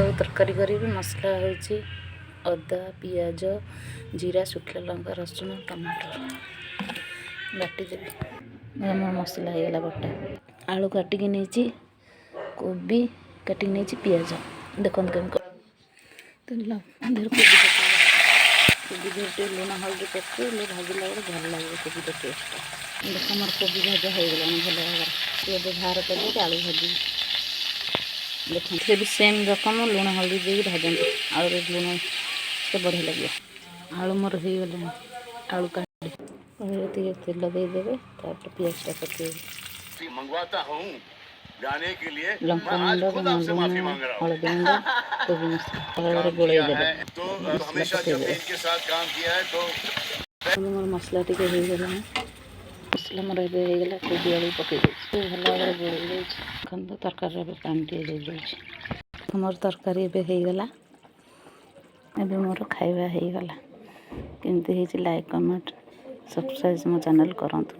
आलू तरकारी करी मसला होची अदा पियाज जीरा शुखला लंका रसुण टमाटर बाटी देवी मोर मसला हो गला बटा आलू काटिक नहीं कोबी काटिक नहीं पियाज देखते कमी तेल कोबी कोबी देर लुण हल्दी पकड़े भाजला बेले भल लगे कोबी टेस्ट देख मोर कोबी भाजा हो गला भल भाव ये बाहर कर आलू भाजी देखते भी सेम रकम लुण हल्दी दे भाजती आलू लुण से बढ़िया लगे आलू मोर हो गला आलू काटी कड़े तेल देदेवे तापर पियाजटा पके मंगवाता हूँ जाने के लिए लंका गुंड हल्दी गुंड कोबी मसला गोल तो हमेशा जब इनके साथ काम किया है तो मोर मसला टी हो मसला मोर होगा कोबी आलू पकई भल भाव गोल खंड तरकारी पानी टे मोर तरकारी होगा एबे मोर खाଇବା होगा केमती लाइक कमेंट सब्सक्राइब मो चैनल करंतु।